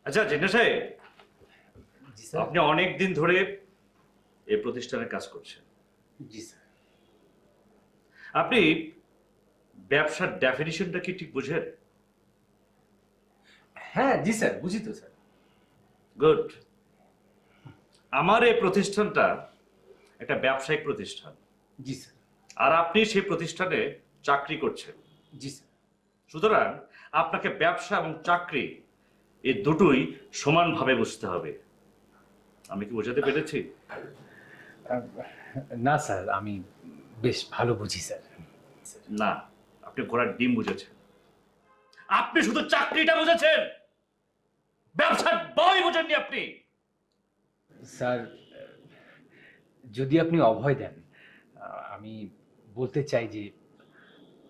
আচ্ছা জিন্না সাহেব, জি স্যার। আপনি অনেক দিন ধরে এই প্রতিষ্ঠানে কাজ করছেন। জি স্যার। আপনি ব্যবসার ডেফিনিশনটা কি ঠিক বুঝেন? হ্যাঁ জি স্যার, বুঝি তো স্যার। গুড। আমার এই প্রতিষ্ঠানটা একটা ব্যবসায়িক প্রতিষ্ঠান, জি স্যার। আর আপনি সেই প্রতিষ্ঠানে চাকরি করছেন। জি স্যার। সুতরাং আপনাকে ব্যবসা এবং চাকরি এই দুটোই সমানভাবে বুঝতে হবে। আমি কি বোঝাতে পেরেছি? না স্যার, আমি বেশ ভালো বুঝি স্যার। না, আপনি ঘোড়ার ডিম বুঝেছেন। আপনি শুধু চাকরিটা বুঝেছেন, ব্যবসার বই বোঝেননি আপনি। স্যার, যদি আপনি অভয় দেন, আমি বলতে চাই যে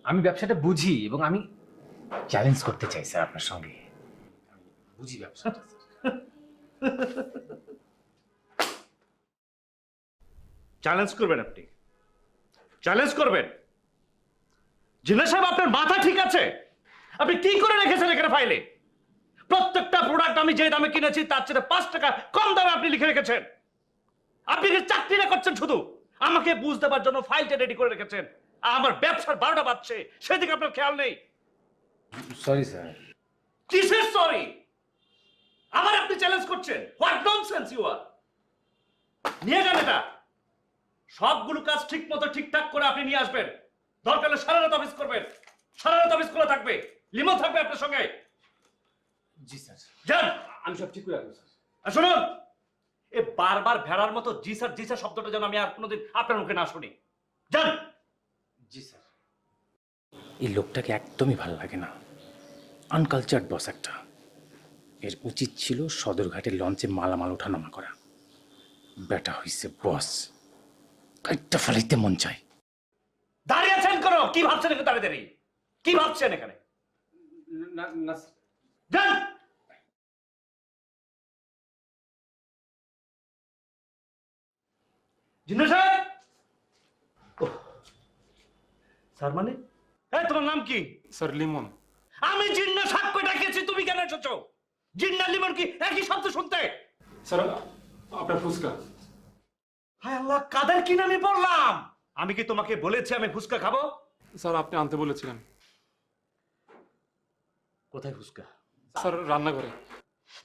আমি ব্যবসাটা বুঝি এবং আমি চ্যালেঞ্জ করতে চাই স্যার আপনার সঙ্গে। আমি বুঝি ব্যবসাটা স্যার। চ্যালেঞ্জ করবেন আপনি? চ্যালেঞ্জ করবেন? জিনা সাহেব, আপনার মাথা ঠিক আছে? আপনি কি করে রেখেছেন এখানে ফাইলে? প্রত্যেকটা প্রোডাক্ট আমি যে দামে কিনেছি তার চেয়ে 5 টাকা কম দামে আপনি লিখে রেখেছেন। আপনি কি চাকরিটা করছেন শুধু আমাকে বুঝ দেবার জন্য ফাইলটা রেডি করে রেখেছেন, আর আমার ব্যবসার 12টা বাজছে সেদিকে আপনার খেয়াল নেই। Sorry sir. কিসের সরি? আবার আপনি চ্যালেঞ্জ করছেন? What nonsense you are! নিয়ে যান এটা। সবগুলো কাজ ঠিক মতো ঠিকঠাক করে আপনি নিয়ে আসবেন। দরকার হলে সারা রাত অফিস করবেন, সারা রাত অফিস খোলা থাকবে, লিমো থাকবে আপনার সঙ্গে। জি স্যার। যান। আমি সব ঠিক করে রাখবো স্যার। আর শুনুন, এ বারবার ভেড়ার মতো জি স্যার শব্দটা যেন আমি আর কোনোদিন আপনার মুখে না শুনি। যান। জি স্যার। এই লোকটাকে একদমই ভালো লাগে না, আনকালচার্ড বস একটা। এর উচিত ছিল সদরঘাটের লঞ্চে মালামাল ওঠানামা করা। বেটা হইছে বস, কাইটটা ফেলাইতে মন চায়। দাঁড়িয়ে আছেন কেন? কি ভাবছেন এখানে দাঁড়িয়ে দাঁড়িয়ে? কি ভাবছেন এখানে? যান। জিন্না সাহেব! ওহ, স্যার মানে? এই তোমার নাম কি? স্যার লিমন। আমি জিন্না সাহেবকে ডাকিয়েছি, তুমি কেন এসেছো? জিন্না লিমন কি একই শব্দ শুনতে? স্যার আপনার ফুচকা। হায় আল্লাহ, কাদের কি নামে পড়লাম? আমি কি তোমাকে বলেছি আমি ফুচকা খাবো? স্যার আপনি আনতে বলেছিলেন। কোথায় ফুচকা? স্যার রান্নাঘরে।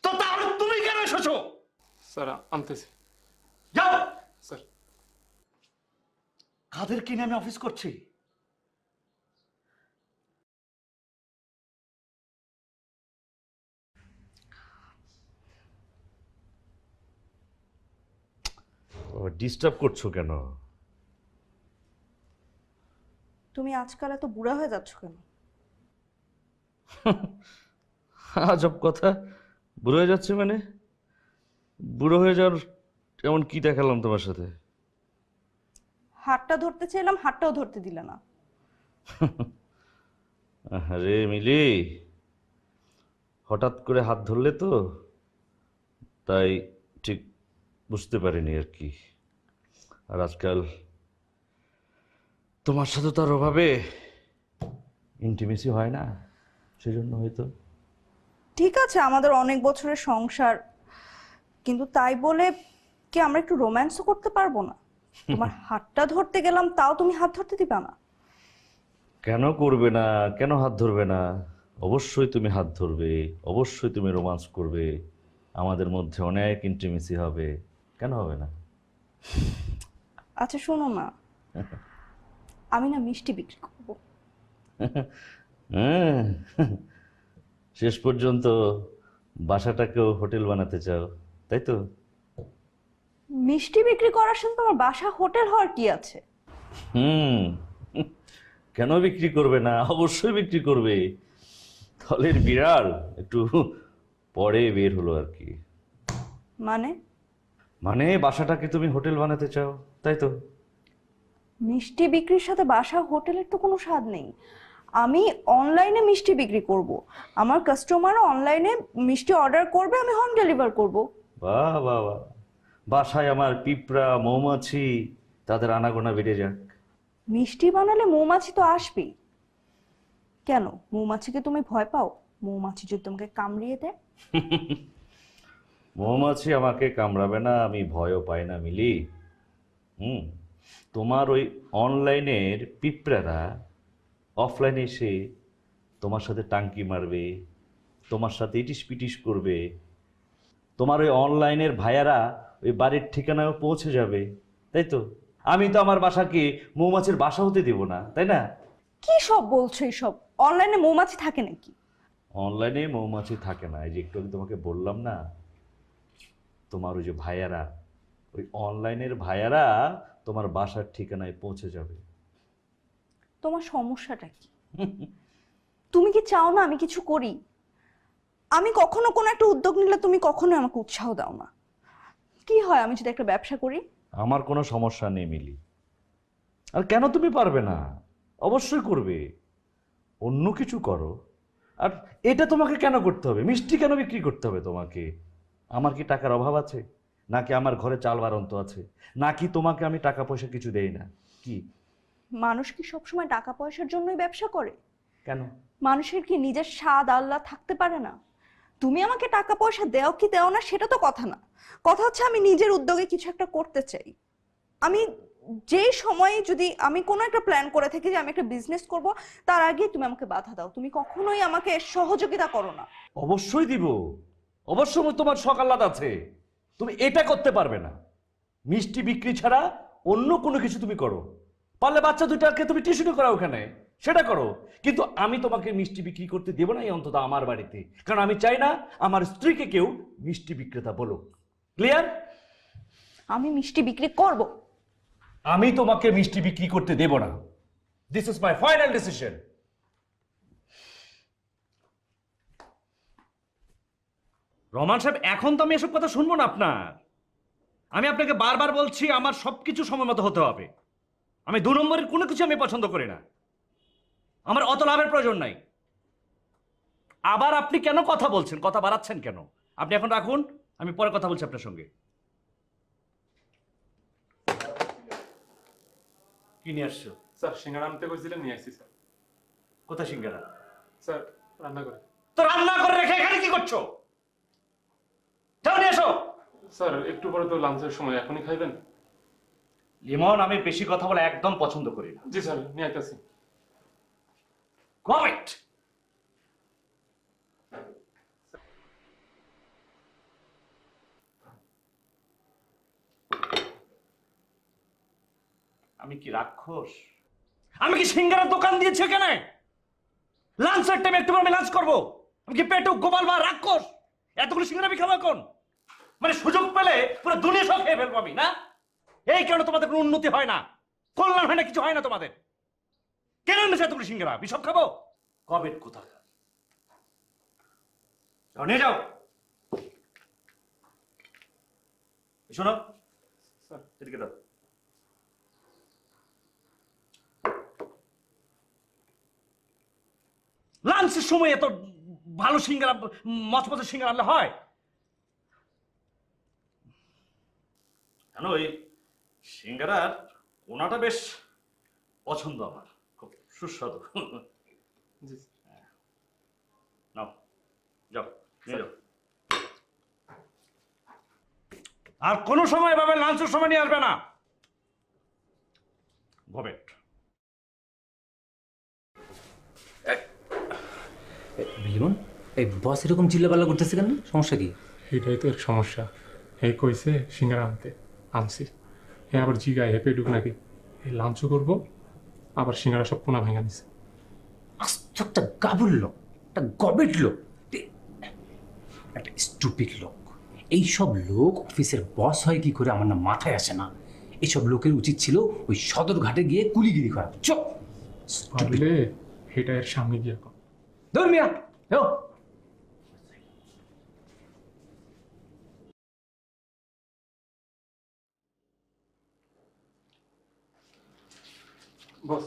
তো তাহলে তুমি কেন এসেছো? স্যার আনতেছি। যাও। স্যার কাদের কি নামে অফিস করছি? ডিস্টার্ব করছো কেন? তুমি আজকাল এত বুড়া হয়ে যাচ্ছ কেন? আজব কথা। বুড়ো হয়ে যাচ্ছে মানে? বুড়ো হয়ে যাওয়ার এমন কি দেখালাম তোমার সাথে? হাতটা ধরতে চাইলাম, হাতটাও ধরতে দিলে না। আরে মিলি, হঠাৎ করে হাত ধরলে তো, তাই ঠিক বুঝতে পারিনি আর কি। আর আজকাল তোমার সাথে তার অভাবে ইন্টিমেসি হয় না, সেজন্য হয়তো। ঠিক আছে, আমাদের অনেক বছরের সংসার, কিন্তু তাই বলে কি আমরা একটু রোম্যান্সও করতে পারবো না? তোমার হাতটা ধরতে গেলাম, তাও তুমি হাত ধরতে দিবা না? কেন করবে না? কেন হাত ধরবে না? অবশ্যই তুমি হাত ধরবে, অবশ্যই তুমি রোমান্স করবে, আমাদের মধ্যে অনেক ইন্টিমেসি হবে। কেন হবে না? আচ্ছা শোনো না, আমি না মিষ্টি বিক্রি করবো। হ্যাঁ, শেষ পর্যন্ত বাসাটাকেও হোটেল বানাতে চাও, তাই তো? মিষ্টি বিক্রি করার সাথে তোমার বাসা হোটেল হওয়ার কি আছে? হুম, কেন বিক্রি করবে না? অবশ্যই বিক্রি করবে। থলের বিড়াল একটু পরে বের হলো আর কি। মানে? মানে বাসাটাকে তুমি হোটেল বানাতে চাও, তাই তো? মিষ্টি বিক্রির সাথে বাসা হোটেলের তো কোনো স্বাদ নেই। আমি অনলাইনে মিষ্টি বিক্রি করব, আমার কাস্টমার অনলাইনে মিষ্টি অর্ডার করবে, আমি হোম ডেলিভার করব। বাহ বাহ বাহ, বাসায় আমার পিঁপড়া মৌমাছি তাদের আনাগোনা বেড়ে যাক। মিষ্টি বানালে মৌমাছি তো আসবেই। কেন, মৌমাছিকে তুমি ভয় পাও? মৌমাছি যদি তোমাকে কামড়িয়ে দেয়? মৌমাছি আমাকে কামড়াবে না, আমি ভয়ও পাই না মিলি। তোমার ওই অনলাইনের পিঁপড়ারা অফলাইনে এসে তোমার সাথে টাঙ্কি মারবে, তোমার সাথে ইটিস পিটিস করবে। তোমার ওই অনলাইনের ভাইয়ারা ওই বাড়ির ঠিকানায় পৌঁছে যাবে, তাই তো? আমি তো আমার বাসাকে মৌমাছির বাসা হতে দেব না, তাই না? কি সব বলছো এইসব? অনলাইনে মৌমাছি থাকে নাকি? অনলাইনে মৌমাছি থাকে না, এই যে একটু আগে তোমাকে বললাম না, তোমার ওই যে ভাইয়ারা, ওই অনলাইনের ভাইয়ারা তোমার বাসার ঠিকানায় পৌঁছে যাবে। তোমার সমস্যাটা কি? তুমি কি চাও না আমি কিছু করি? আমি কখনো কোনো একটা উদ্যোগ নিলে তুমি কখনো আমাকে উৎসাহ দাও না। কি হয় আমি যদি একটা ব্যবসা করি? আমার কোনো সমস্যা নেই মিলি। আর কেন তুমি পারবে না? অবশ্যই করবে। অন্য কিছু করো। আর এটা তোমাকে কেন করতে হবে? মিষ্টি কেন বিক্রি করতে হবে তোমাকে? আমার কি টাকার অভাব আছে? নাকি আমার ঘরে চাল বারন্ত আছে? নাকি তোমাকে আমি টাকা পয়সা কিছু দেই না? কি? মানুষ কি সবসময় টাকা পয়সার জন্যই ব্যবসা করে? কেন? মানুষের কি নিজের স্বাদ আল্লাহ থাকতে পারে না? তুমি আমাকে টাকা পয়সা দেও কি দেও না সেটা তো কথা না। কথা হচ্ছে আমি নিজের উদ্যোগে কিছু একটা করতে চাই। আমি যে সময়ে যদি আমি কোনো একটা প্ল্যান করে থাকি যে আমি একটা বিজনেস করব, তার আগে তুমি আমাকে বাধা দাও। তুমি কখনোই আমাকে সহযোগিতা করো না। অবশ্যই দিব। অবশ্যই তোমার শখ আহ্লাদ আছে। তুমি এটা করতে পারবে না। মিষ্টি বিক্রি ছাড়া অন্য কোনো কিছু তুমি করো। পারলে বাচ্চা দুইটাকে তুমি টিউশনি করাও ওখানে, সেটা করো। কিন্তু আমি তোমাকে মিষ্টি বিক্রি করতে দেব না, এই অন্তত আমার বাড়িতে। কারণ আমি চাই না আমার স্ত্রীকে কেউ মিষ্টি বিক্রেতা বলো। ক্লিয়ার? আমি মিষ্টি বিক্রি করব। আমি তোমাকে মিষ্টি বিক্রি করতে দেব না। This is my final decision. Rahman সাহেব, এখন তো আমি এসব কথা শুনবো না আপনার। আমি আপনাকে বারবার বলছি আমার সবকিছু সময় মতো হতে হবে। আমি 2 নম্বরের কোনো কিছু আমি পছন্দ করি না। আমার অত লাভের প্রয়োজন নাই। আবার আপনি কেন কথা বলছেন? কথা বাড়াচ্ছেন কেন? আপনি এখন রাখুন, আমি পরে কথা বলছি আপনার সঙ্গে। কি নিয়ে আসছো? স্যার সিঙ্গারা আনতে কইছিলেন, নিয়ে আসছি স্যার। কোথায় সিঙ্গারা? স্যার রান্না করে। তো রান্না করে রেখে এখানে কি করছো? যাও নিয়ে এসো। স্যার একটু পরে তো লাঞ্চের সময়, এখনই খাইবেন? লিমন, আমি বেশি কথা বলা একদম পছন্দ করি না। জি স্যার, নিয়ে আইতাছি। কমেন্ট। আমি কি রাক্ষস? আমি কি সিঙ্গারার দোকান দিয়েছি এখানে? লাঞ্চের টাইমে একটু আমি লাঞ্চ করবো? আমি কি পেটু গোপাল বা রাক্ষস? এতগুলো সিঙ্গারা আমি খাবো এখন? মানে সুযোগ পেলে পুরো দুনিয়া সব খেয়ে ফেলবো আমি, না? এই কারণে তোমাদের কোনো উন্নতি হয় না, কল্যাণ হয় না, কিছু হয় না তোমাদের। কেন এনেছে এতগুলো সিঙ্গারা? আমি সব খাবো? কবেট কোথাকার। যাও নিয়ে যাও। শোনো স্যার এদিকে দাও। লাঞ্চের সময় এত ভালো সিঙ্গারা, মচমচে সিঙ্গারা আনলে হয়? জানো, এই সিঙ্গারার কোনাটা বেশ পছন্দ আমার, খুব সুস্বাদু। জি নাও, যাও নিয়ে যাও। আর কোনো সময় এভাবে লাঞ্চের সময় নিয়ে আসবে না। গবেট। লিমন, এই বস এরকম চিল্লাপাল্লা করতেছে কেন? সমস্যা কি? এটাই তো এর সমস্যা। এই কইছে সিঙ্গারা আনতে, আনছি। হ্যাঁ আবার জিগায় হ্যাপি ঢুক নাকি এই লাঞ্চও করবো, আবার সিঙ্গারা সব পোনা ভেঙে দিছে। আস্ত একটা গাবুল লোক, একটা গবেট লোক, একটা স্টুপিড লোক। এইসব লোক অফিসের বস হয় কি করে আমার না মাথায় আসে না। এইসব লোকের উচিত ছিল ওই সদরঘাটে গিয়ে কুলিগিরি করা। চুপ! পারলে এটা এর সামনে গিয়ে কর। ধর্মিয়া, বস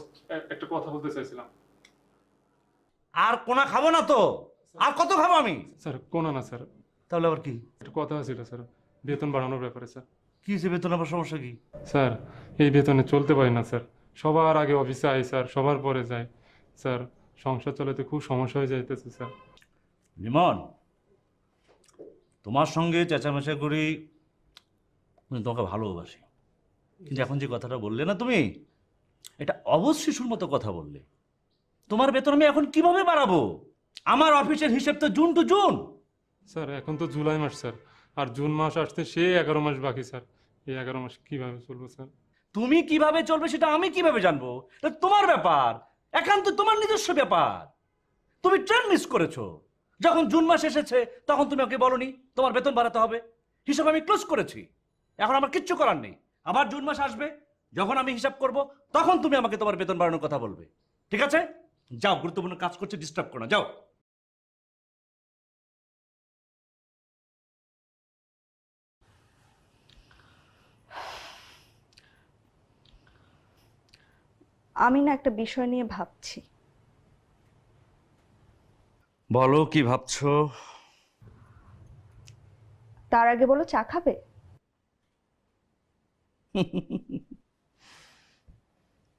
একটা কথা বলতে চাইছিলাম। আর কোনা খাবো না তো? আর কত খাবো আমি? স্যার কোনো না স্যার, তাহলে আবার কি? একটা কথা ছিল স্যার, বেতন বাড়ানোর ব্যাপারে স্যার। কি হিসেবে বেতন আবার সমস্যা কি? স্যার এই বেতনে চলতে পারি না স্যার। সবার আগে অফিসে আই স্যার, সবার পরে যাই স্যার। সংসার চালাতে খুব সমস্যা হয়ে যাইতেছে স্যার। লিমন, তোমার সঙ্গে চেঁচামেচা করি, আমি তোমাকে ভালোবাসি, কিন্তু এখন যে কথাটা বললে না তুমি, এটা অবশ্য শিশুর মতো কথা বললে। তোমার বেতন আমি এখন কিভাবে বাড়াবো? আমার অফিসের হিসেব তো জুন টু জুন। স্যার এখন তো জুলাই মাস স্যার, আর জুন মাস আসতে সে 11 মাস বাকি স্যার। এই 11 মাস কিভাবে চলবো স্যার? তুমি কিভাবে চলবে সেটা আমি কিভাবে জানবো? এটা তোমার ব্যাপার, একান্ত তোমার নিজস্ব ব্যাপার। তুমি ট্রেন মিস করেছো। যখন জুন মাস এসেছে তখন তুমি ওকে বলনি তোমার বেতন বাড়াতে হবে, হিসাব আমি ক্লোজ করেছি। এখন আমার কিচ্ছু করার নেই। আবার জুন মাস আসবে, যখন আমি হিসাব করব তখন তুমি আমাকে তোমার বেতন বাড়ানোর কথা বলবে। ঠিক আছে, যাও, গুরুত্বপূর্ণ কাজ করছে, ডিস্টার্ব করো না, যাও। আমি না একটা বিষয় নিয়ে ভাবছি। বলো কি ভাবছো? তার আগে বলো, চা খাবে?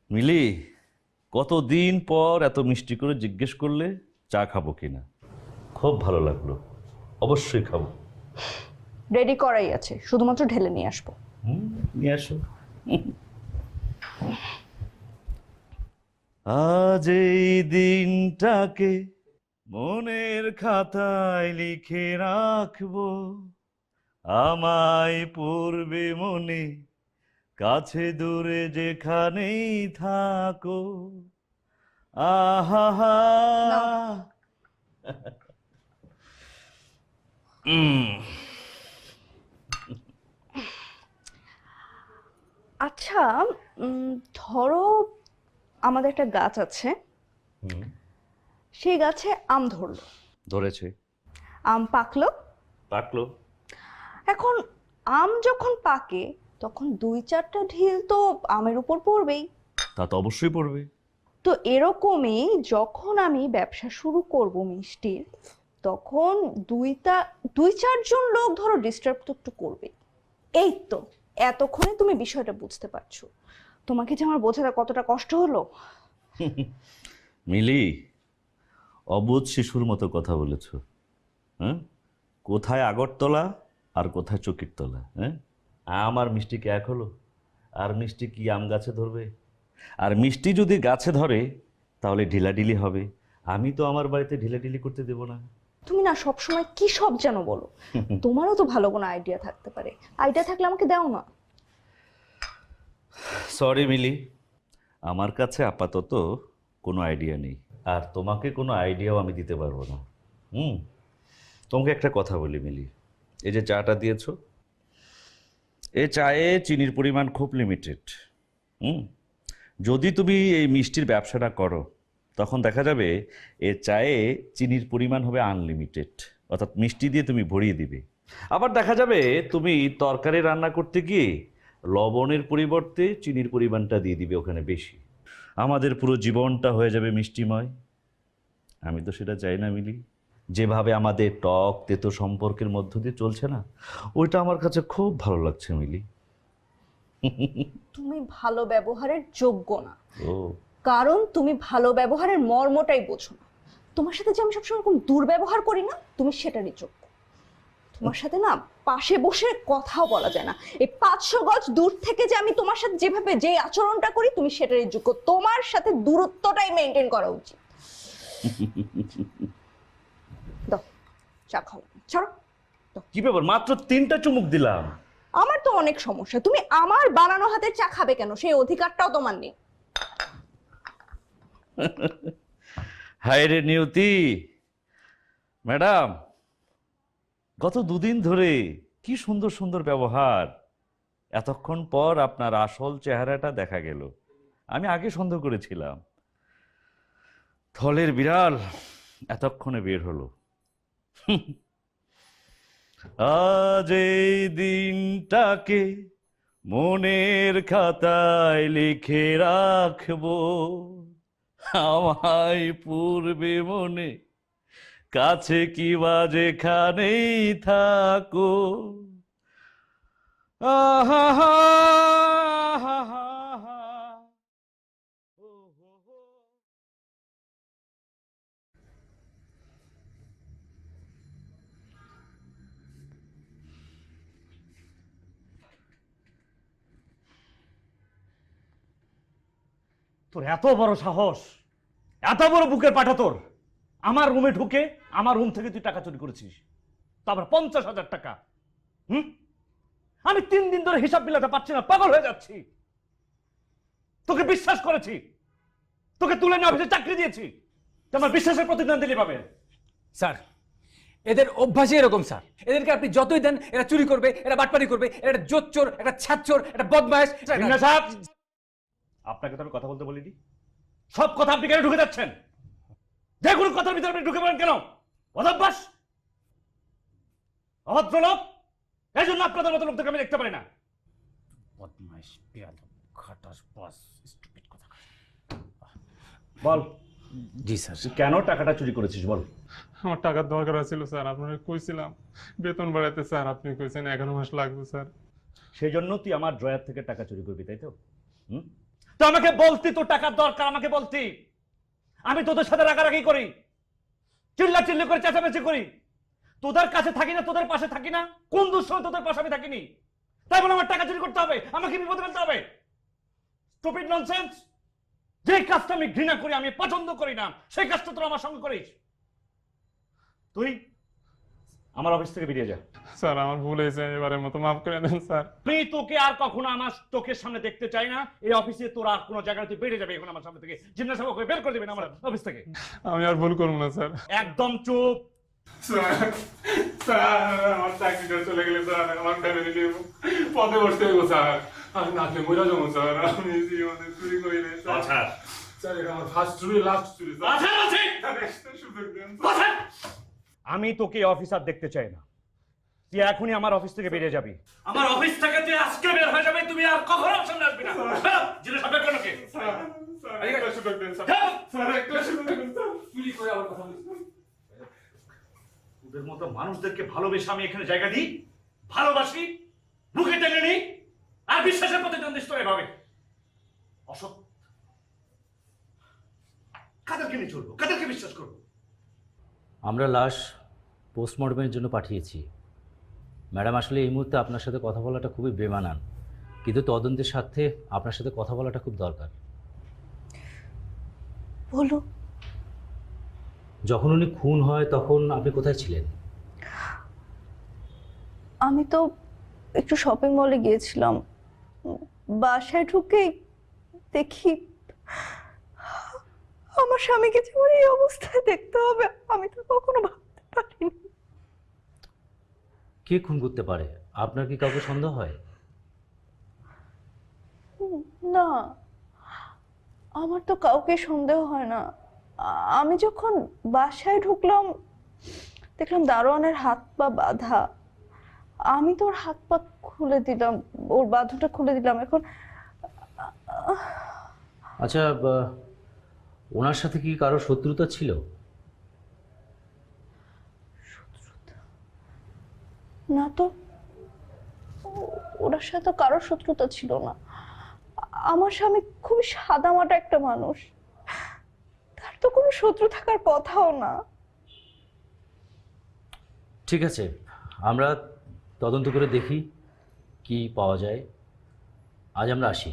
মিলি, কতদিন পর এত মিষ্টি করে জিজ্ঞেস করলে চা খাবো কিনা। খুব ভালো লাগলো, অবশ্যই খাবো। রেডি করাই আছে, শুধুমাত্র ঢেলে নিয়ে আসবো। নিয়ে আসো। আজ এই দিনটাকে মনের খাতায় লিখে রাখবো, আমায় পড়বে মনে, কাছে দূরে যেখানেই থাকো। আহা, না। আচ্ছা, ধরো আমাদের একটা গাছ আছে, সেই গাছে আম ধরলো, ধরেছে, আম পাকলো। পাকলো। এখন আম যখন পাকে তখন 2-4টা ঢিল তো আমের উপর পড়বেই। তা তো অবশ্যই পড়বে। তো এরকমই যখন আমি ব্যবসা শুরু করব মিষ্টির, তখন 2-4জন লোক ধরো ডিস্টার্ব তো একটু করবে। এই তো এতক্ষণে তুমি বিষয়টা বুঝতে পারছো। তোমাকে যে আমার বোঝাটা কতটা কষ্ট হলো। মিলি, অবুঝ শিশুর মতো কথা বলেছ। হ্যাঁ, কোথায় আগরতলা আর কোথায় চকির তলা? হ্যাঁ, আম আর মিষ্টি কি এক হলো? আর মিষ্টি কি আম গাছে ধরবে? আর মিষ্টি যদি গাছে ধরে তাহলে ঢিলাঢিলি হবে। আমি তো আমার বাড়িতে ঢিলাঢিলি করতে দেব না। তুমি না সবসময় কি সব যেন বলো। তোমারও তো ভালো কোনো আইডিয়া থাকতে পারে, আইডিয়া থাকলে আমাকে দাও না। সরি মিলি, আমার কাছে আপাতত কোনো আইডিয়া নেই, আর তোমাকে কোনো আইডিয়াও আমি দিতে পারবো না। তোমাকে একটা কথা বলি মিলি, এই যে চাটা দিয়েছো, এই চায়ে চিনির পরিমাণ খুব লিমিটেড। যদি তুমি এই মিষ্টির ব্যবসাটা করো তখন দেখা যাবে এ চায়ে চিনির পরিমাণ হবে আনলিমিটেড, অর্থাৎ মিষ্টি দিয়ে তুমি ভরিয়ে দিবে। আবার দেখা যাবে তুমি তরকারি রান্না করতে গিয়ে লবণের পরিবর্তে চিনির পরিমাণটা দিয়ে দিবে ওখানে বেশি। আমাদের পুরো জীবনটা হয়ে যাবে মিষ্টিময়। আমি তো সেটা চাই না মিলি। যেভাবে আমাদের টক তেতো সম্পর্কের মধ্য দিয়ে চলছে না, ওইটা আমার কাছে খুব ভালো লাগছে মিলি। তুমি ভালো ব্যবহারের যোগ্য না, ও, কারণ তুমি ভালো ব্যবহারের মর্মটাই বোঝো না। তোমার সাথে যে আমি সবসময় এরকম দুর্ব্যবহার করি না, তুমি সেটারই যোগ্য। তোমার সাথে না পাশে বসে কথাও বলা যায় না। এই 500 গজ দূর থেকে যে আমি তোমার সাথে যেভাবে যে আচরণটা করি, তুমি সেটারই যোগ্য। তোমার সাথে দূরত্বটাই মেনটেন করা উচিত। দাও, চা খাও, ছাড়ো। কি ব্যাপার, মাত্র 3টা চুমুক দিলাম। আমার তো অনেক সমস্যা, তুমি আমার বানানো হাতের চা খাবে কেন? সেই অধিকারটাও তোমার নেই। হায় রে নিয়তি। ম্যাডাম, গত 2 দিন ধরে কি সুন্দর সুন্দর ব্যবহার, এতক্ষণ পর আপনার আসল চেহারাটা দেখা গেল। আমি আগে সন্দেহ করেছিলাম থলের বিড়াল এতক্ষণে বের হলো। আজ এই দিনটাকে মনের খাতায় লিখে রাখবো, আমায় পূর্বে মনে, কাছে কি বা যেখানেই থাকো। আহা হা হা হা হা। ও হো হো। তোর এত বড় সাহস, এত বড় বুকের পাঠা তোর! আমার রুমে ঢুকে আমার রুম থেকে তুই টাকা চুরি করেছিস, তারপর 50,000 টাকা। আমি 3 দিন ধরে হিসাব মিলাতে পারছি না, পাগল হয়ে যাচ্ছি। তোকে বিশ্বাস করেছি, তোকে তুলে নিয়ে অফিসে চাকরি দিয়েছি, তোমার বিশ্বাসের প্রতিদান দিলে পাবে। স্যার এদের অভ্যাসই এরকম স্যার, এদেরকে আপনি যতই দেন এরা চুরি করবে, এরা বাটপারি করবে, এরা একটা জোচ্চোর, একটা ছাচ্চোর, একটা বদমাইশ। সিংহা সাহেব, আপনাকে তো আমি কথা বলতে বলিনি। সব কথা আপনি কেন ঢুকে যাচ্ছেন? যে কোনো কথার ভিতরে আপনি ঢুকে পড়েন কেন? অদভ্যাস, অভদ্রলোক। এই জন্য আপনাদের মতো লোকদেরকে আমি দেখতে পারি না। বদমাইশ, বেয়াদব, খাটাস, বস, স্টুপিড কথা। বল, জি স্যার। তুই কেন টাকাটা চুরি করেছিস বল। আমার টাকার দরকার ছিল স্যার, আপনারা কইছিলাম বেতন বাড়াইতে স্যার, আপনি কইছেন 11 মাস লাগবে স্যার। সেই জন্য তুই আমার ড্রয়ার থেকে টাকা চুরি করবি, তাই তো? তো আমাকে বলতি তোর টাকার দরকার, আমাকে বলতি। আমি তোদের সাথে রাগারাগি করি, চিল্লা চিল্লি করে চেঁচামেচি করি, তোদের কাছে থাকি না, তোদের পাশে থাকি না। কোন দুঃসময় তোদের পাশে আমি থাকিনি? তাই বলে আমার টাকা চুরি করতে হবে, আমাকে বিপদে ফেলতে হবে? Stupid nonsense! যে কাজটা আমি ঘৃণা করি, আমি পছন্দ করি না, সেই কাজটা তোরা আমার সঙ্গে করিস। তুই আমার অফিস থেকে বেরিয়ে যা। স্যার আমার ভুল হয়েছে, এবারের মতো মাফ করে দেন স্যার। তুই তোকে আর কখনো আমার চোখের সামনে দেখতে চাই না। এই অফিসে তোরা আর কোনো জায়গায় তুই বেরিয়ে যাবে এখন আমার সামনে থেকে। জিমনাস সাহেব বের করে দিবেন আমার অফিস থেকে। আমি আর ভুল করবো না স্যার। একদম চুপ। স্যার স্যার আমার চাকরিটা চলে গেলে স্যার আমার ফ্যামিলি পথে বসতে হইব স্যার। আমি নাচলে মরে যাবো স্যার। আমি জীবনে চুরি করি নাই স্যার। আচ্ছা স্যার এটা আমার ফার্স্ট চুরি, লাস্ট চুরি স্যার। আচ্ছা আচ্ছা, স্যার একটা সুযোগ দেন স্যার। বসেন। আমি তোকে অফিসার দেখতে চাই না, তুই এখনই আমার অফিস থেকে বেরিয়ে যাবি। আমার অফিস থেকে তুই আজকে বের হয়ে যাবে, তুমি আর কখনো আমার সামনে আসবি না। জিনিস হবে কেন কে? স্যার স্যার একটা সুযোগ দেন স্যার। স্যার একটা সুযোগ দেন স্যার। চুরি করে আবার কথা বলছি। ওদের মতো মানুষদেরকে ভালোবেসে আমি এখানে জায়গা দিই, ভালোবাসি, বুকে টেনে নিই, আর বিশ্বাসের প্রতিদান দিস তোর এভাবে। অসৎ। কাদেরকে নিয়ে চলবো, কাদেরকে বিশ্বাস করবো? আমরা লাশ পোস্টমর্টমের জন্য পাঠিয়েছি। ম্যাডাম আসলে এই মুহূর্তে আপনার সাথে কথা বলাটা খুবই বেমানান, কিন্তু তদন্তের সাথে আপনার সাথে কথা বলাটা খুব দরকার। বলো। যখন উনি খুন হয় তখন আপনি কোথায় ছিলেন? আমি তো একটু শপিং মলে গিয়েছিলাম, বাসায় ঢুকে দেখি আমার স্বামীকে যে আমার এই অবস্থায় দেখতে হবে আমি তো কখনো ভাবতে পারিনি। কে খুন করতে পারে? আপনার কি কাউকে সন্দেহ হয়? না, আমার তো কাউকে সন্দেহ হয় না। আমি যখন বাসায় ঢুকলাম দেখলাম দারোয়ানের হাত পা বাঁধা। আমি তো ওর হাত পা খুলে দিলাম, ওর বাঁধনটা খুলে দিলাম। এখন আচ্ছা, ওনার সাথে কি কারো শত্রুতা ছিল? না তো, ওর সাথে কারোর শত্রুতা ছিল না। আমার স্বামী খুবই সাদামাটা একটা মানুষ, তার তো কোনো শত্রু থাকার কথাও না। ঠিক আছে, আমরা তদন্ত করে দেখি কি পাওয়া যায়। আজ আমরা আসি।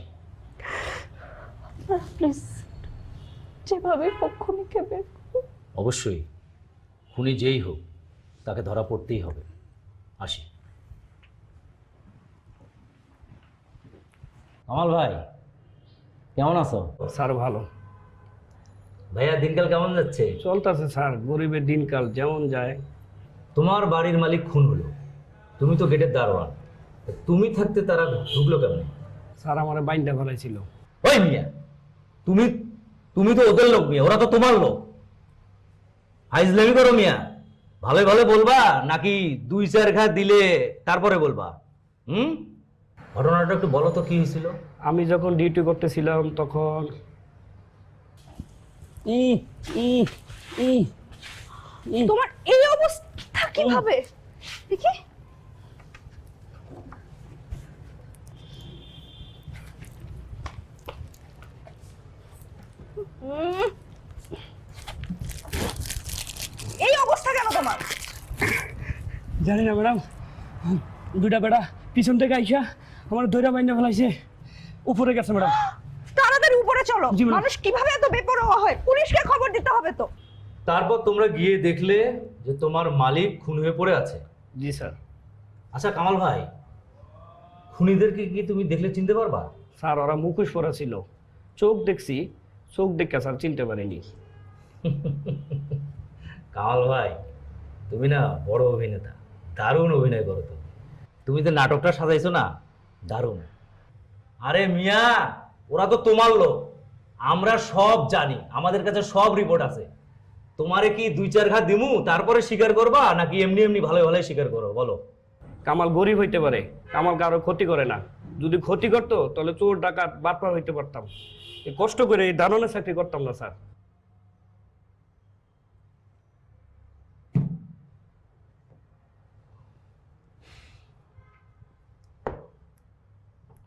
প্লিজ যেভাবে হোক খুনিকে বের করুন। অবশ্যই, খুনি যেই হোক তাকে ধরা পড়তেই হবে। আসি। কামাল ভাই, কেমন আছো? স্যার ভালো ভাইয়া, দিনকাল কেমন যাচ্ছে? চলতেছে স্যার, গরিবের দিনকাল যেমন যায়। তোমার বাড়ির মালিক খুন হলো, তুমি তো গেটের দারোয়ান, তুমি থাকতে তারা ঢুকলো কেমন? স্যার আমার বাইনটা ফেলাইছিল। ওই মিয়া, তুমি তুমি তো ওদের লোক মিয়া, ওরা তো তোমার লোক। হাইজলামি করো মিয়া। ভালো ভালো বলবা নাকি 2-4 ঘা দিলে তারপরে বলবা? ঘটনাটা একটু বলো তো, কি হয়েছিল? আমি যখন ডিউটি করতেছিলাম তখন তোমার এই অবস্থা কিভাবে দেখি? এই অবস্থা কেন তোমার? জানি না ম্যাডাম, দুইটা বেড়া পিছন থেকে আইসা আমার দইরা বাইনা ফেলাইছে, উপরে গেছে ম্যাডাম। তাড়াতাড়ি উপরে চলো। জি, ম্যাডাম। মানুষ কিভাবে এত বেপরোয়া হয়? পুলিশকে খবর দিতে হবে তো। তারপর তোমরা গিয়ে দেখলে যে তোমার মালিক খুন হয়ে পড়ে আছে। জি স্যার। আচ্ছা কামাল ভাই, খুনিদেরকে কি তুমি দেখলে চিনতে পারবা? স্যার ওরা মুখোশ পরা ছিল, চোখ দেখছি, চোখ দেখে স্যার চিনতে পারিনি। কামাল ভাই, তুমি না বড় অভিনেতা, দারুণ অভিনয় করো তুমি। তুমি যে নাটকটা সাজাইছো না, দারুণ। আরে মিয়া, ওরা তো তোমার লোক, আমরা সব জানি, আমাদের কাছে সব রিপোর্ট আছে। তোমারে কি 2-4 ঘা দিমু তারপরে স্বীকার করবা, নাকি এমনি এমনি ভালো ভালো স্বীকার করো বলো? কামাল গরিব হইতে পারে, কামাল কারো ক্ষতি করে না। যদি ক্ষতি করতো তাহলে চোর ডাকাত বাটপার হইতে পারতাম। এই কষ্ট করে এই দারুণের চাকরি করতাম না স্যার।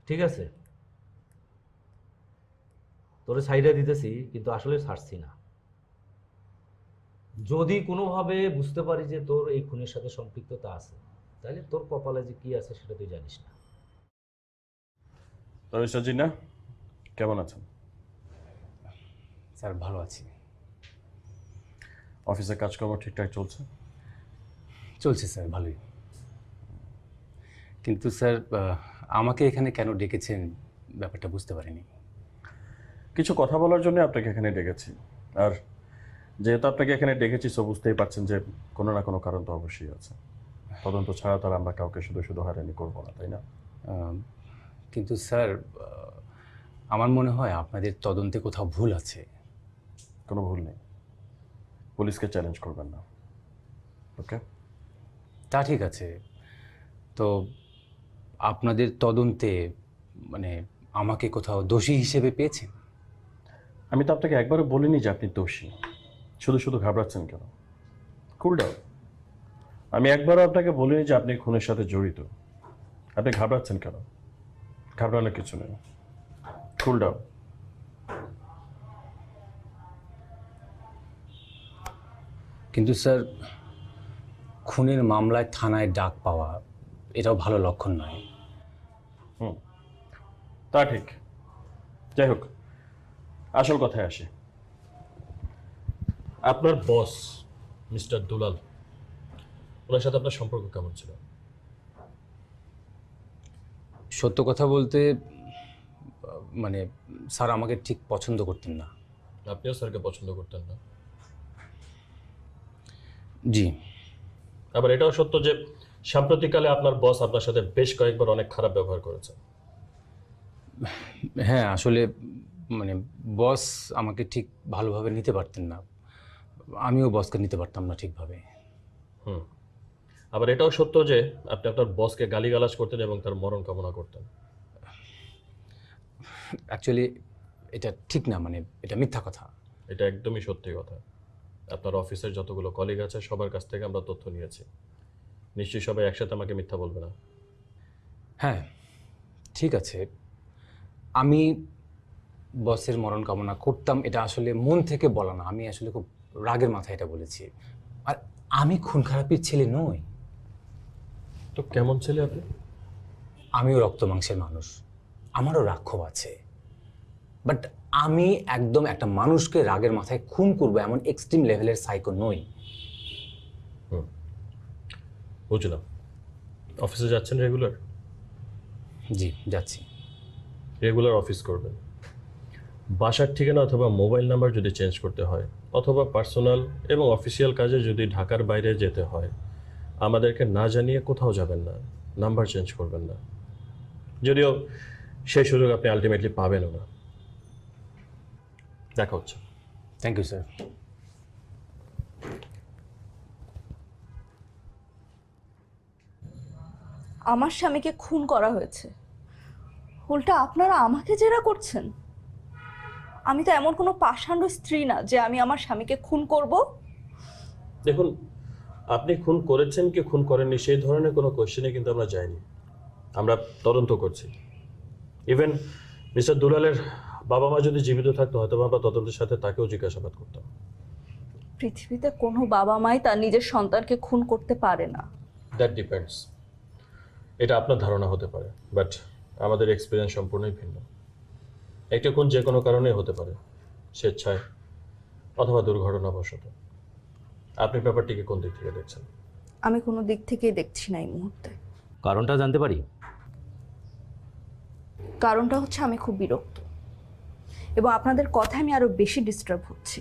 ঠিক আছে, তোরে সাইডে দিতেছি, কিন্তু আসলে ছাড়ছি না। যদি কোনোভাবে বুঝতে পারি যে তোর এই খুনের সাথে সম্পৃক্ততা আছে, তাহলে তোর কপালে যে কি আছে সেটা তুই জানিস না। রমেশ জিনা কেমন আছেন? স্যার ভালো আছি। অফিসের কাজকর্ম ঠিকঠাক চলছে? চলছে স্যার, ভালোই। কিন্তু স্যার আমাকে এখানে কেন ডেকেছেন ব্যাপারটা বুঝতে পারিনি। কিছু কথা বলার জন্য আপনাকে এখানে ডেকেছি, আর যেহেতু আপনাকে এখানে ডেকেছি সো বুঝতেই পারছেন যে কোনো না কোনো কারণ তো অবশ্যই আছে। তদন্ত ছাড়া তার আমরা কাউকে শুধু শুধু হয়রানি করবো না, তাই না? কিন্তু স্যার আমার মনে হয় আপনাদের তদন্তে কোথাও ভুল আছে। কোনো ভুল নেই, পুলিশকে চ্যালেঞ্জ করবেন না, ওকে? তা ঠিক আছে, তো আপনাদের তদন্তে মানে আমাকে কোথাও দোষী হিসেবে পেয়েছেন? আমি তো আপনাকে একবারও বলিনি যে আপনি দোষী, শুধু শুধু ঘাবড়াচ্ছেন কেন? Cool down. আমি একবারও আপনাকে বলিনি যে আপনি খুনের সাথে জড়িত। আপনি ঘাবড়াচ্ছেন কেন? ঘাবড়ানোর কিছু নেই, কুল ডাউন। কিন্তু স্যার খুনের মামলায় থানায় ডাক পাওয়া এটাও ভালো লক্ষণ নয়। তা ঠিক। যাই হোক, আসল কথায় আসি। আপনার বস মিস্টার দুলাল, ওনার সাথে আপনার সম্পর্ক কেমন ছিল? সত্য কথা বলতে মানে স্যার আমাকে ঠিক পছন্দ করতেন না। আপনিও স্যারকে পছন্দ করতেন না? জি। আবার এটাও সত্য যে সাম্প্রতিককালে আপনার বস আপনার সাথে বেশ কয়েকবার অনেক খারাপ ব্যবহার করেছে। হ্যাঁ, আসলে মানে বস আমাকে ঠিক ভালোভাবে নিতে পারতেন না, আমিও বসকে নিতে পারতাম না ঠিকভাবে। আবার এটাও সত্য যে আপনি আপনার বসকে গালিগালাজ করতেন এবং তার মরণ কামনা করতেন। অ্যাকচুয়ালি এটা ঠিক না, মানে এটা মিথ্যা কথা। এটা একদমই সত্যি কথা। আপনার অফিসের যতগুলো কলিগ আছে সবার কাছ থেকে আমরা তথ্য নিয়েছি। নিশ্চয়ই সবাই একসাথে আমাকে মিথ্যা বলবে না। হ্যাঁ ঠিক আছে, আমি বসের মরণ কামনা করতাম, এটা আসলে মন থেকে বলা না, আমি আসলে খুব রাগের মাথায় এটা বলেছি। আর আমি খুন খারাপির ছেলে নই। তো কেমন ছেলে আপনি? আমিও রক্ত মাংসের মানুষ, আমারও রাগ ক্ষোভ আছে, বাট আমি একদম একটা মানুষকে রাগের মাথায় খুন করবো এমন এক্সট্রিম লেভেলের সাইকো নই। বুঝলাম। অফিসে যাচ্ছেন রেগুলার? জি যাচ্ছি। রেগুলার অফিস করবেন। বাসার ঠিকানা অথবা মোবাইল নাম্বার যদি চেঞ্জ করতে হয়, অথবা পার্সোনাল এবং অফিসিয়াল কাজে যদি ঢাকার বাইরে যেতে হয়, আমাদেরকে না জানিয়ে কোথাও যাবেন না, নাম্বার চেঞ্জ করবেন না। যদিও সেই সুযোগ আপনি আলটিমেটলি পাবেনও না। দেখা হচ্ছে। Thank you sir. আমার স্বামীকে খুন করা হয়েছে, উল্টা আপনারা আমাকে জেরা করছেন। আমি তো এমন কোনো পাষাণ্ড স্ত্রী না যে আমি আমার স্বামীকে খুন করব। দেখুন, আপনি খুন করেছেন কি খুন করেননি সেই ধরনের কোনো কোশ্চেনে কিন্তু আমরা যাইনি। আমরা তদন্ত করছি। ইভেন মিস্টার দুলালের বাবা মা যদি জীবিত থাকতো হয়তো আমরা তদন্তের সাথে তাকেও জিজ্ঞাসাবাদ করতাম। পৃথিবীতে কোনো বাবা মাই তার নিজের সন্তানকে খুন করতে পারে না। That depends. এটা আপনার ধারণা হতে পারে, বাট আমাদের এক্সপিরিয়েন্স সম্পূর্ণই ভিন্ন। একটা কোন যে কোনো কারণে হতে পারে, স্বেচ্ছায় অথবা দুর্ঘটনাবশত। আপনি ব্যাপারটিকে কোন দিক থেকে দেখছেন? আমি কোনো দিক থেকেই দেখছি না এই মুহূর্তে। কারণটা জানতে পারি? কারণটা হচ্ছে আমি খুব বিরক্ত এবং আপনাদের কথায় আমি আরো বেশি ডিস্টার্ব হচ্ছি।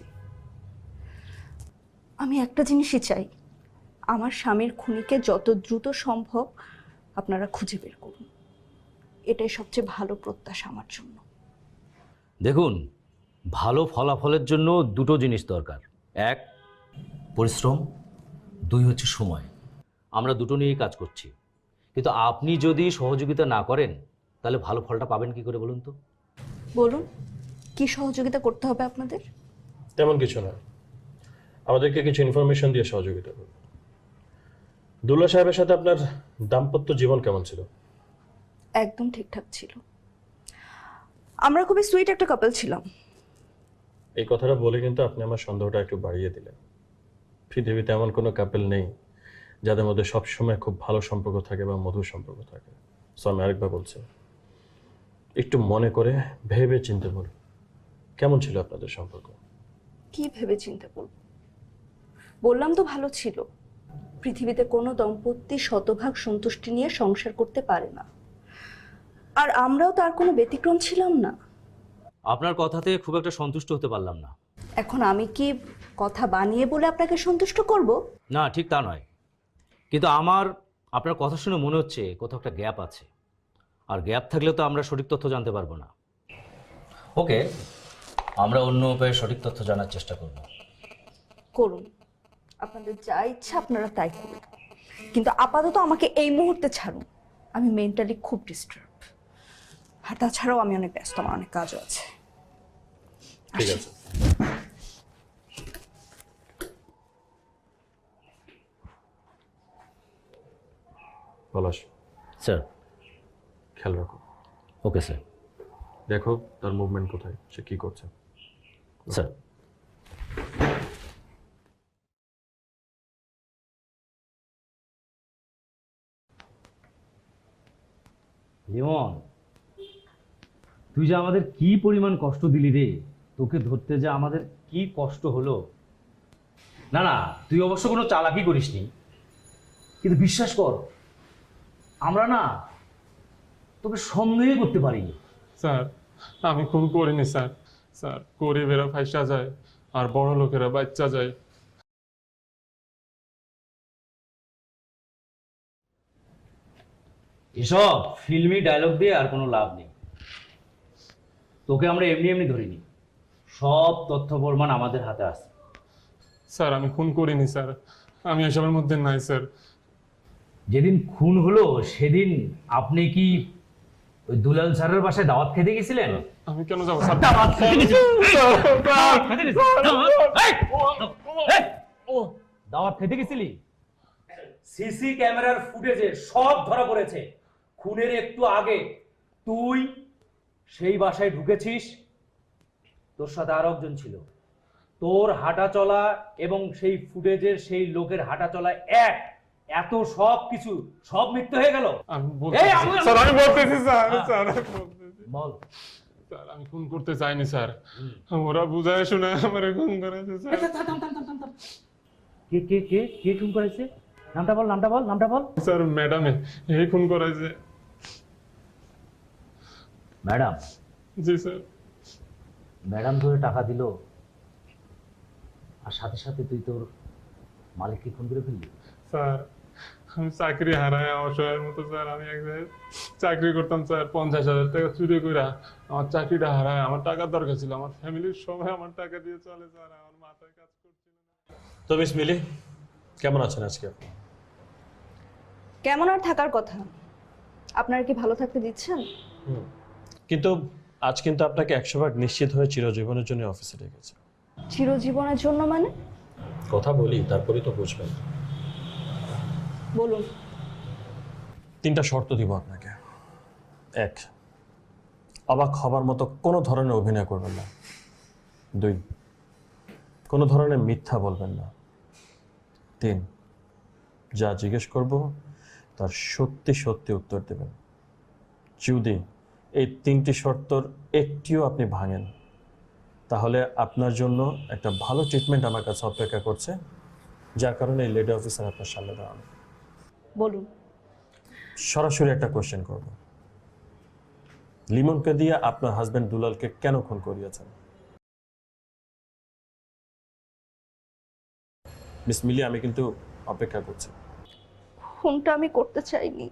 আমি একটা জিনিসই চাই, আমার স্বামীর খুনিকে যত দ্রুত সম্ভব আপনারা খুঁজে বের করুন। এটাই সবচেয়ে ভালো প্রত্যাশা আমার জন্য। দেখুন, ভালো ফলাফলের জন্য দুটো জিনিস দরকার। এক, পরিশ্রম। দুই হচ্ছে সময়। আমরা দুটো নিয়েই কাজ করছি, কিন্তু আপনি যদি সহযোগিতা না করেন তাহলে ভালো ফলটা পাবেন কি করে বলুন তো? বলুন, কি সহযোগিতা করতে হবে আপনাদের? তেমন কিছু না, আমাদেরকে কিছু ইনফরমেশন দিয়ে সহযোগিতা করুন। দুল্লা সাহেবের সাথে আপনার দাম্পত্য জীবন কেমন ছিল? একদম ঠিকঠাক ছিল। আমরা খুবই সুইট একটা কাপল ছিলাম। এই কথাটা বলে কিন্তু আপনি আমার সন্দেহটা একটু বাড়িয়ে দিলেন। পৃথিবীতে এমন কোনো কাপল নেই যাদের মধ্যে সবসময় খুব ভালো সম্পর্ক থাকে বা মধুর সম্পর্ক থাকে। সো আমি আরেকবার বলছি, একটু মনে করে ভেবে চিন্তে বলুন, কেমন ছিল আপনাদের সম্পর্ক? কি ভেবে চিন্তা করব? বললাম তো ভালো ছিল। পৃথিবীতে কোনো দম্পতি শতভাগ সন্তুষ্টি নিয়ে সংসার করতে পারে না, আর আমরাও তার কোনো ব্যতিক্রম ছিলাম না। আপনার কথাতে খুব একটা সন্তুষ্ট হতে পারলাম না। এখন আমি কি কথা বানিয়ে বলে আপনাকে সন্তুষ্ট করব? না, ঠিক তা নয়, কিন্তু আমার আপনার কথা শুনে মনে হচ্ছে কোথাও একটা গ্যাপ আছে, আর গ্যাপ থাকলে তো আমরা সঠিক তথ্য জানতে পারবো না। ওকে, আমরা অন্য উপায়ে সঠিক তথ্য জানার চেষ্টা করব। করুন, আপনাদের যা ইচ্ছা আপনারা তাই করুন, কিন্তু আপাতত আমাকে এই মুহূর্তে ছাড়ুন। আমি মেন্টালি খুব ডিস্টার্ব, আর তাছাড়াও আমি অনেক ব্যস্ত, আমার অনেক কাজও আছে। ঠিক আসি। আছে। পলাশ, স্যার। খেয়াল রাখো। Okay sir. দেখো তার মুভমেন্ট কোথায়, সে কি করছে। স্যার। লিমন, তুই যে আমাদের কি পরিমাণ কষ্ট দিলি রে, তোকে ধরতে যে আমাদের কি কষ্ট হলো। না না, তুই অবশ্য কোনো চালাকি করিসনি, কিন্তু বিশ্বাস কর আমরা না তোকে সন্দেহই করতে পারিনি। স্যার, আমি খুন করিনি স্যার। স্যার, গরিবেরা ফাইসা যায় আর বড় লোকেরা বাচ্চা যায়। এসব ফিল্মি ডায়লগ দিয়ে আর কোনো লাভ নেই। তোকে আমরা এমনি এমনি ধরিনি, সব তথ্য প্রমাণ আমাদের হাতে আছে। স্যার, আমি খুন করিনি স্যার, আমি এসবের মধ্যে নাই স্যার। যেদিন খুন হলো সেদিন আপনি কি ওই দুলাল স্যারের বাসায় দাওয়াত খেতে গেছিলেন? আমি কেন যাবো স্যার? দাওয়াত খেতে গেছিলেন? দাওয়াত খেতে গেছিলি? সিসি ক্যামেরার ফুটেজে সব ধরা পড়েছে। খুনের একটু আগে তুই সেই বাসায় ঢুকেছিস, তোর সাথে আরো একজন ছিল। তোর হাঁটা চলা এবং সেই ফুটেজের সেই লোকের হাঁটা চলা এক, এত সব কিছু সব মিথ্যে হয়ে গেল। আমি বলতেছি স্যার, আমি বলতেছি স্যার, স্যার আমি বলতেছি। বল। স্যার, আমি খুন করতে চাইনি স্যার, ওরা বুঝায় শুনে আমার খুন করেছে স্যার। কে কে কে কে খুন করেছে? নামটা বল, নামটা বল, নামটা বল। স্যার, ম্যাডামে এই খুন করেছে। ম্যাডাম? জি স্যার। ম্যাডাম তোরে টাকা দিল আর সাথে সাথে তুই তোর মালিককে খুন করে ফেললি? স্যার, আমি চাকরি হারায় অসহায়ের মতো স্যার, আমি এক জায়গায় চাকরি করতাম স্যার, 50,000 টাকা চুরি করে আমার চাকরিটা হারায়। আমার টাকার দরকার ছিল, আমার ফ্যামিলির সবাই আমার টাকা দিয়ে চলে স্যার, আমার মাথায় কাজ করছিল না। তো মিস মিলি, কেমন আছেন আজকে? কেমন আর থাকার কথা? আপনারা কি ভালো থাকতে দিচ্ছেন? কিন্তু আজ কিন্তু আপনাকে 100% নিশ্চিত হয়ে চিরজীবনের জন্য অফিসে ডেকেছে। চিরজীবনের জন্য মানে? কথা বলি, তারপরেই তো বুঝবেন। বলুন। 3টা শর্ত দিব আপনাকে। 1, অবাক হবার মতো কোনো ধরনের অভিনয় করবেন না। 2, কোনো ধরনের মিথ্যা বলবেন না। 3, যা জিজ্ঞেস করব তার সত্যি সত্যি উত্তর দেবেন। যদি এই 3টি শর্তর একটিও আপনি ভাঙেন, তাহলে আপনার জন্য একটা ভালো ট্রিটমেন্ট আমার কাছে অপেক্ষা করছে, যার কারণে এই লেডি অফিসার আপনার সামনে দাঁড়ানো। বলুন। সরাসরি একটা কোশ্চেন করব, লিমনকে দিয়ে আপনার হাজবেন্ড দুলালকে কেন খুন করিয়েছেন? মিস মিলি, আমি কিন্তু অপেক্ষা করছি। খুনটা আমি করতে চাইনি,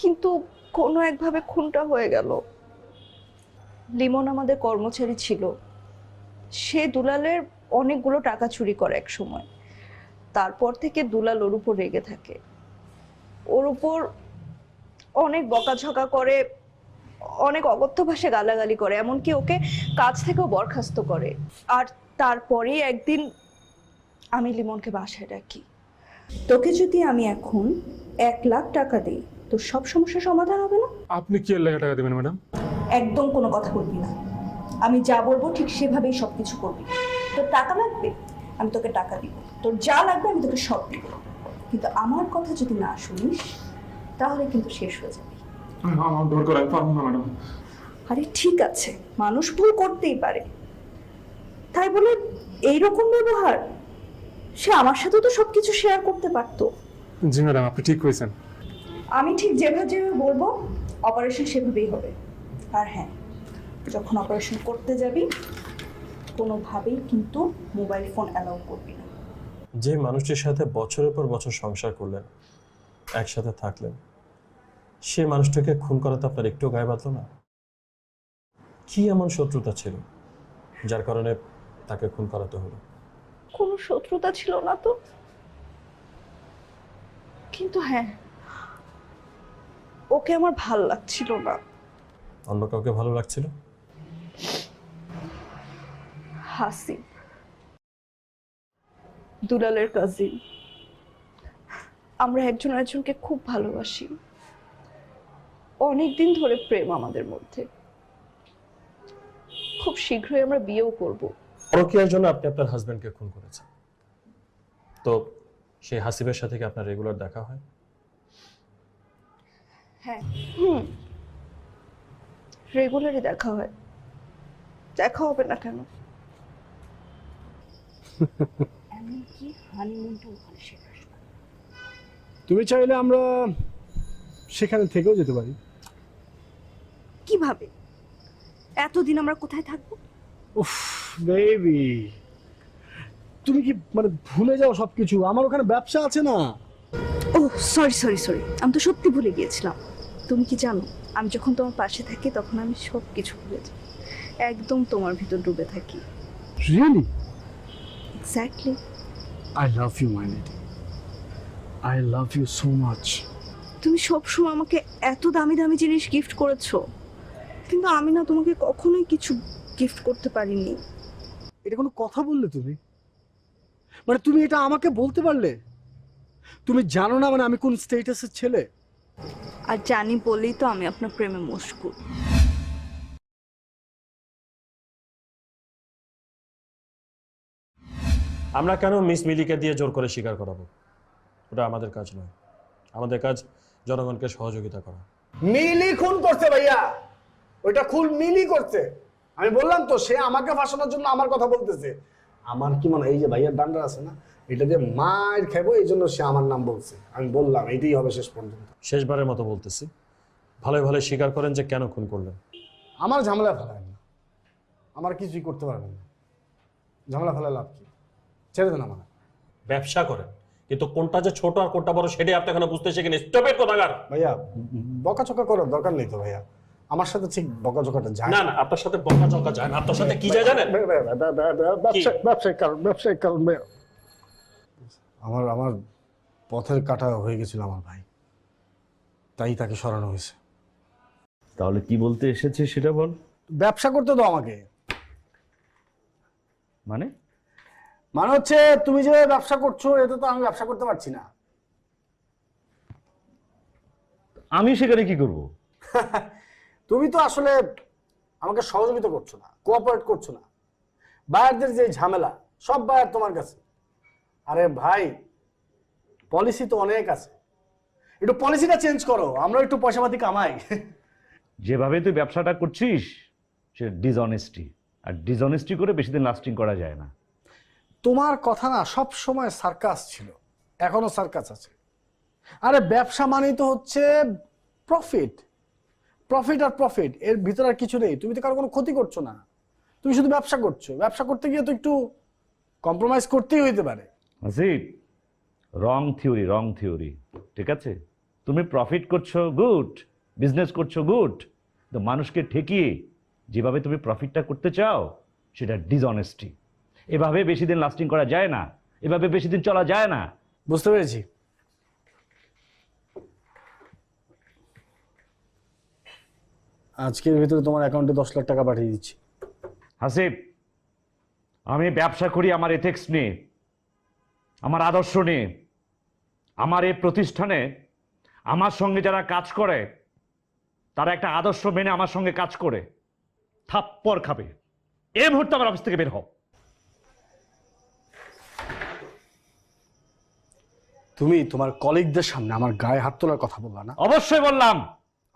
কিন্তু কোনো একভাবে খুনটা হয়ে গেল। লিমন আমাদের কর্মচারী ছিল, সে দুলালের অনেকগুলো টাকা চুরি করে এক সময়। তারপর থেকে দুলাল ওর উপর রেগে থাকে, ওর উপর অনেক বকাঝকা করে, অনেক অকথ্য ভাষায় গালাগালি করে, এমনকি ওকে কাজ থেকেও বরখাস্ত করে। আর তারপরেই একদিন আমি লিমনকে বাসায় ডাকি, তোকে যদি আমি এখন 1 লাখ টাকা দিই তোর সব সমস্যার সমাধান হবে না? আপনি কি এর লেগে টাকা দেবেন ম্যাডাম? একদম কোনো কথা বলবি না, আমি যা বলবো ঠিক সেভাবেই সবকিছু করবি। তোর টাকা লাগবে, আমি তোকে টাকা দিব, তোর যা লাগবে আমি তোকে সব দিব, কিন্তু আমার কথা যদি না শুনিস তাহলে কিন্তু শেষ হয়ে যাবে। আমার দরকার করে পারবো না ম্যাডাম। আরে ঠিক আছে, মানুষ ভুল করতেই পারে, তাই বলে এইরকম ব্যবহার? সে আমার সাথে তো সবকিছু শেয়ার করতে পারতো। জি ম্যাডাম, আপনি ঠিক কইছেন। আমি ঠিক যেভাবে বলবো অপারেশন সেভাবেই হবে। আর হ্যাঁ, যখন অপারেশন করতে যাবি কোনোভাবেই কিন্তু মোবাইল ফোন অ্যালাউ করবি না। যে মানুষটির সাথে বছরের পর বছর সংসার করলেন, একসাথে থাকলেন, সে মানুষটাকে খুন করাতে আপনার একটু গায়ে বাঁধলো না? কি এমন শত্রুতা ছিল যার কারণে তাকে খুন করাতে হলো? কোনো শত্রুতা ছিল না তো, কিন্তু হ্যাঁ, ওকে আমার ভাল লাগছিল না। অন্য কাউকে ভালো লাগছিল? হাসিব, দুলালের কাজিন, আমরা একজন আরেকজনকে খুব ভালোবাসি, অনেকদিন ধরে প্রেম আমাদের মধ্যে, খুব শীঘ্রই আমরা বিয়েও করব। পরকীয়ার জন্য আপনি আপনার হাজবেন্ডকে খুন করেছেন, তো সেই হাসিবের সাথে কি আপনার রেগুলার দেখা হয়? হ্যাঁ, রেগুলারই দেখা হয়, দেখা হবে না কেন? এমনকি হানিমুনটা ওখানে শেষ। তুমি চাইলে আমরা সেখানে থেকেও যেতে পারি। কিভাবে? এতদিন আমরা কোথায় থাকবো? উফ বেবি, তুমি কি মানে ভুলে যাও সবকিছু? আমার ওখানে ব্যবসা আছে না। ও সরি সরি সরি, আমি তো সত্যি ভুলে গিয়েছিলাম। তুমি কি জানো, আমি যখন তোমার পাশে থাকি তখন আমি সব কিছু ভুলে যাই, একদম তোমার ভিতর ডুবে থাকি। Really? Exactly. I love you my lady, I love you so much. তুমি সবসময় আমাকে এত দামি দামি জিনিস গিফট করেছো, কিন্তু আমি না তোমাকে কখনোই কিছু গিফট করতে পারিনি। এটা কোনো কথা বললে তুমি? মানে তুমি এটা আমাকে বলতে পারলে? তুমি জানো না মানে আমি কোন স্টেটাসের ছেলে? আর জানি বলেই তো আমি আপনার প্রেমে মশগুল। আমরা কেন মিস মিলিকে দিয়ে জোর করে স্বীকার করাবো? ওটা আমাদের কাজ নয়, আমাদের কাজ জনগণকে সহযোগিতা করা। মিলি খুন করছে ভাইয়া, ওইটা খুন মিলি করছে। আমি বললাম তো, সে আমাকে ফাঁসানোর জন্য আমার কথা বলতেছে। আমার কি মনে হয় এই যে ভাইয়ার ডান্ডার আছে না, এটা দিয়ে মার খাবো, এই জন্য সে আমার নাম বলছে। আমি বললাম এটাই হবে শেষ পর্যন্ত। শেষবারের মতো বলতেছি, ভালোই ভালো স্বীকার করেন যে কেন খুন করলেন। আমার ঝামেলা ফেলায় না, আমার কিছুই করতে পারবেন না। ঝামেলা ফেলা লাভ কি? ছেড়ে দেন আমার। ব্যবসা করেন, কিন্তু কোনটা যে ছোট আর কোনটা বড় সেটাই আপনি এখনো বুঝতে শিখেন। স্টপেট কোথাকার। ভাইয়া বকাচকা করার দরকার নেই তো ভাইয়া, আমার সাথে ঠিক বকাঝকাটা যায় না না, আপনার সাথে বকাঝকা যায় না। আপনার সাথে কি যায় জানেন? ব্যবসায়িক কারণ ভাইয়া। আমার পথের কাটা হয়ে গেছিল আমার ভাই, তাই তাকে সরানো হয়েছে। তাহলে কি বলতে এসেছে সেটা বল। ব্যবসা করতে দাও আমাকে। মানে মানে হচ্ছে তুমি যে ব্যবসা করছো, এতে তো আমি ব্যবসা করতে পারছি না। আমি সেখানে কি করব? তুমি তো আসলে আমাকে সহযোগিতা করছো না, কোঅপারেট করছো না। বায়ারদের যে ঝামেলা, সব বায়ার তোমার কাছে। আরে ভাই, পলিসি তো অনেক আছে, একটু পলিসিটা চেঞ্জ করো, আমরা একটু পয়সাপাতি কামাই। যেভাবে তুই ব্যবসাটা করছিস সে ডিসঅনেস্টি, আর ডিসঅনেস্টি করে বেশি দিন লাস্টিং করা যায় না। তোমার কথা না সব সময় সার্কাস ছিল, এখনো সার্কাস আছে। আরে ব্যবসা মানেই তো হচ্ছে প্রফিট, প্রফিট আর প্রফিট, এর ভিতরে আর কিছু নেই। তুমি তো কারো কোনো ক্ষতি করছো না, তুমি শুধু ব্যবসা করছো। ব্যবসা করতে গিয়ে তো একটু কম্প্রোমাইজ করতেই হইতে পারে। আসিফ, রং থিওরি, ঠিক আছে? তুমি প্রফিট করছো, গুড, বিজনেস করছো, গুড, তো মানুষকে ঠেকিয়ে যেভাবে তুমি প্রফিটটা করতে চাও সেটা ডিসঅনেস্টি। এভাবে বেশি দিন লাস্টিং করা যায় না, এভাবে বেশি দিন চলা যায় না। বুঝতে পেরেছি। আজকের ভিতরে তোমার অ্যাকাউন্টে 10 লাখ টাকা পাঠিয়ে দিচ্ছি। হাসিব, আমি ব্যবসা করি আমার এথিক্স নিয়ে, আমার আদর্শ নিয়ে। আমার এই প্রতিষ্ঠানে আমার সঙ্গে যারা কাজ করে তারা একটা আদর্শ মেনে আমার সঙ্গে কাজ করে। থাপ্পড় খাবে। এই মুহূর্তে আমার অফিস থেকে বের হও। তুমি তোমার কলিগদের সামনে আমার গায়ে হাত তোলার কথা বললা না? অবশ্যই বললাম।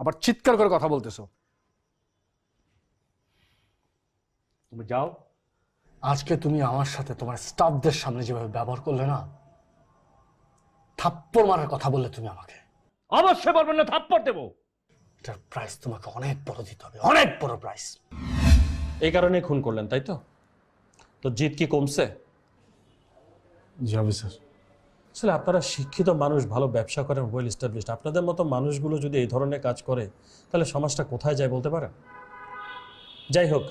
আবার চিৎকার করে কথা বলতেছো। তুমি যাও। আজকে তুমি আমার সাথে তোমার স্টাফদের সামনে যেভাবে ব্যবহার করলে না, থাপ্পড় মারার কথা বললে তুমি আমাকে। অবশ্যই বলবেন না, থাপ্পড় দেবো। এটার প্রাইস তোমাকে অনেক বড় দিতে হবে, অনেক বড় প্রাইস। এই কারণে খুন করলেন, তাই তো? তো জিত কি কমছে? জি অফিসার। আসলে আপনারা শিক্ষিত মানুষ, ভালো ব্যবসা করেন, ওয়েল এস্টাবলিশড। আপনাদের মতো মানুষগুলো যদি এই ধরনের কাজ করে তাহলে সমাজটা কোথায় যায় বলতে পারেন? যাই হোক,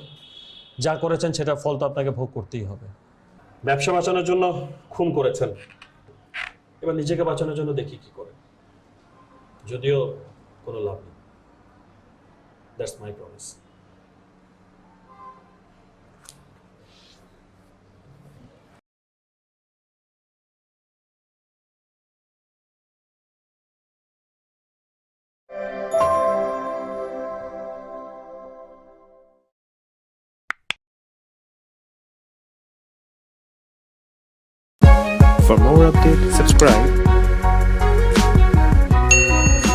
যা করেছেন সেটা ফল তো আপনাকে ভোগ করতেই হবে। ব্যবসা বাঁচানোর জন্য খুন করেছেন, এবার নিজেকে বাঁচানোর জন্য দেখি কি করে। যদিও কোনো লাভ নেই। That's my promise. For more updates, subscribe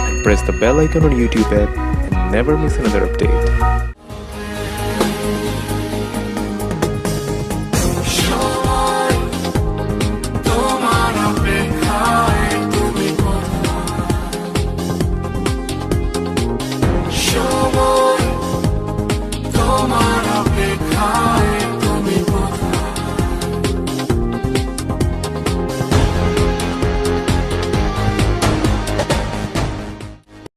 and press the bell icon on YouTube app and never miss another update.